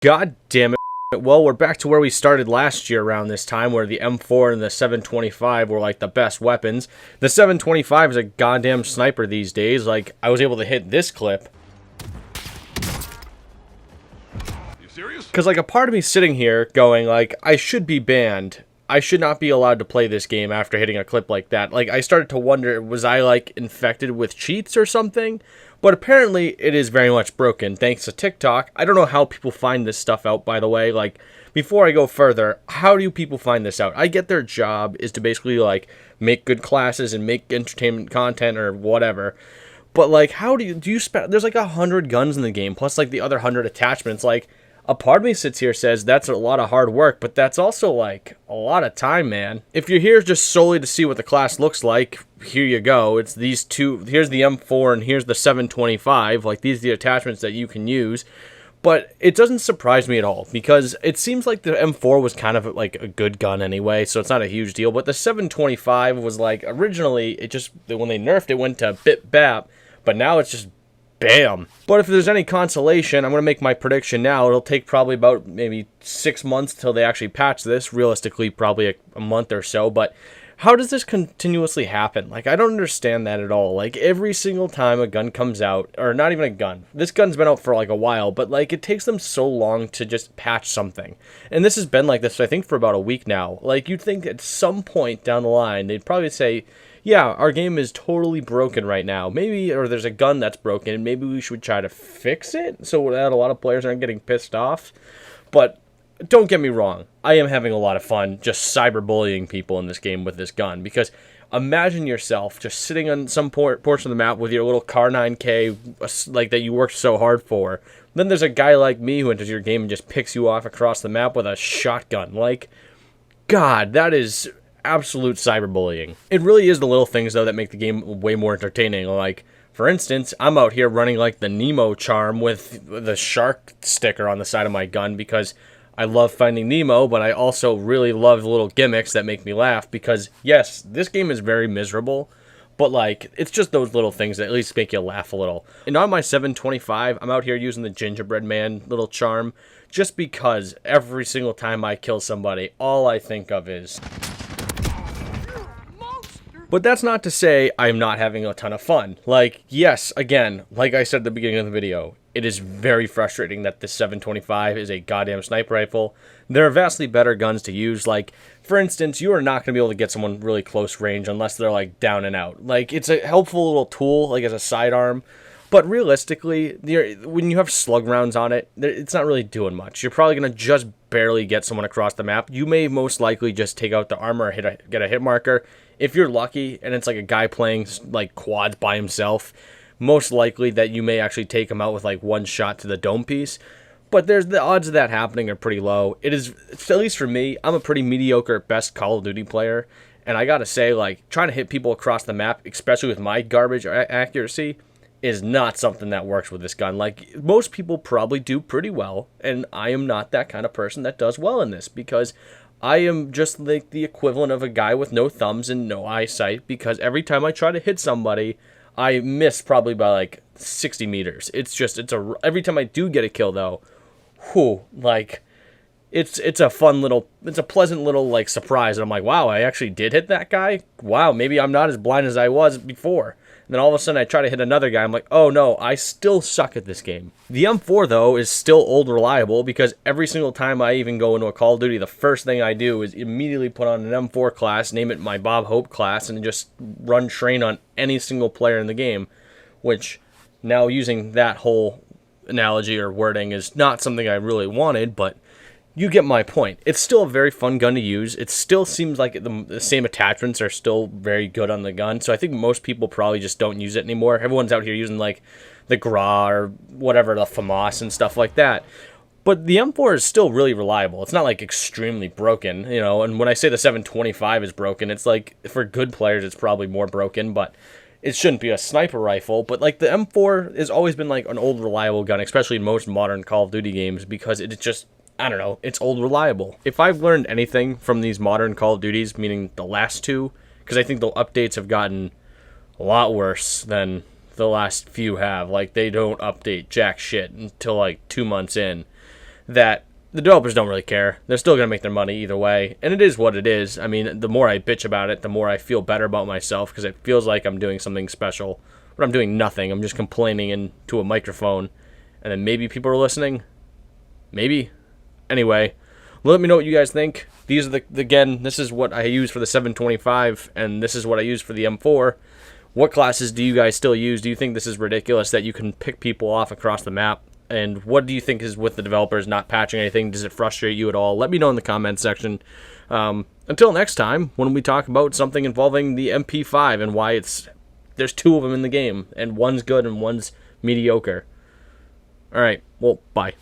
God damn it. Well, we're back to where we started last year around this time, where the M4 and the 725 were like the best weapons. The 725 is a goddamn sniper these days. Like, I was able to hit this clip. You serious? Because, like, a part of me sitting here going, like, I should be banned. I should not be allowed to play this game after hitting a clip like that. Like, I started to wonder, was I, like, infected with cheats or something? But apparently, it is very much broken, thanks to TikTok. I don't know how people find this stuff out, by the way. Like, before I go further, how do people find this out? I get their job is to basically, like, make good classes and make entertainment content or whatever. But, like, how do you spend... There's, like, 100 guns in the game, plus, like, the other 100 attachments. Like, a part of me sits here says that's a lot of hard work, but that's also, like, a lot of time, man. If you're here just solely to see what the class looks like, here you go. It's these two. Here's the M4 and here's the 725. Like, these are the attachments that you can use. But it doesn't surprise me at all, because it seems like the M4 was kind of, like, a good gun anyway, so it's not a huge deal. But the 725 was, like, originally, it just, when they nerfed it, went to bip bap, but now it's just bam. But if there's any consolation, I'm going to make my prediction now. It'll take probably about maybe 6 months till they actually patch this. Realistically, probably a month or so. But how does this continuously happen? Like, I don't understand that at all. Like, every single time a gun comes out, or not even a gun. This gun's been out for like a while, but like, it takes them so long to just patch something. And this has been like this, I think, for about a week now. Like, you'd think at some point down the line, they'd probably say, yeah, our game is totally broken right now. Maybe, or there's a gun that's broken, and maybe we should try to fix it so that a lot of players aren't getting pissed off. But don't get me wrong, I am having a lot of fun just cyberbullying people in this game with this gun, because imagine yourself just sitting on some portion of the map with your little Car 9K, like, that you worked so hard for. Then there's a guy like me who enters your game and just picks you off across the map with a shotgun. Like, God, that is absolute cyberbullying. It really is the little things, though, that make the game way more entertaining. Like, for instance, I'm out here running like the Nemo charm with the shark sticker on the side of my gun because I love Finding Nemo, but I also really love the little gimmicks that make me laugh because, yes, this game is very miserable, but, like, it's just those little things that at least make you laugh a little. And on my 725, I'm out here using the gingerbread man little charm just because every single time I kill somebody, all I think of is... But that's not to say I'm not having a ton of fun. Like, yes, again, like I said at the beginning of the video, it is very frustrating that this 725 is a goddamn sniper rifle. There are vastly better guns to use. Like, for instance, you are not going to be able to get someone really close range unless they're, like, down and out. Like, it's a helpful little tool, like, as a sidearm. But realistically, when you have slug rounds on it, it's not really doing much. You're probably going to just barely get someone across the map. You may most likely just take out the armor or get a hit marker. If you're lucky, and it's like a guy playing like quads by himself, most likely that you may actually take him out with like one shot to the dome piece. But the odds of that happening are pretty low. It's, at least for me, I'm a pretty mediocre at best Call of Duty player. And I gotta say, like, trying to hit people across the map, especially with my garbage accuracy, is not something that works with this gun. Like, most people probably do pretty well, and I am not that kind of person that does well in this, because I am just like the equivalent of a guy with no thumbs and no eyesight, because every time I try to hit somebody, I miss probably by like 60 meters. Every time I do get a kill, though, whew, like, it's a pleasant little, like, surprise. And I'm like, wow, I actually did hit that guy? Wow, maybe I'm not as blind as I was before. And then all of a sudden I try to hit another guy. I'm like, oh no, I still suck at this game. The M4, though, is still old reliable because every single time I even go into a Call of Duty, the first thing I do is immediately put on an M4 class, name it my Bob Hope class, and just run train on any single player in the game. Which, now using that whole analogy or wording is not something I really wanted, but you get my point. It's still a very fun gun to use. It still seems like the same attachments are still very good on the gun. So I think most people probably just don't use it anymore. Everyone's out here using like the GRA or whatever, the FAMAS and stuff like that. But the M4 is still really reliable. It's not like extremely broken, you know. And when I say the 725 is broken, it's like for good players it's probably more broken, but it shouldn't be a sniper rifle. But like the M4 has always been like an old reliable gun, especially in most modern Call of Duty games, because it's just, I don't know, it's old reliable. If I've learned anything from these modern Call of Duties, meaning the last two, because I think the updates have gotten a lot worse than the last few have. Like, they don't update jack shit until like 2 months in. that the developers don't really care. They're still going to make their money either way, and it is what it is. I mean, the more I bitch about it, the more I feel better about myself because it feels like I'm doing something special, but I'm doing nothing. I'm just complaining into a microphone, and then maybe people are listening. Maybe. Anyway, let me know what you guys think. These are again, this is what I use for the 725, and this is what I use for the M4. What classes do you guys still use? Do you think this is ridiculous that you can pick people off across the map? And what do you think is with the developers not patching anything? Does it frustrate you at all? Let me know in the comments section. Until next time, when we talk about something involving the MP5 and why there's 2 of them in the game, and one's good and one's mediocre. All right, well, bye.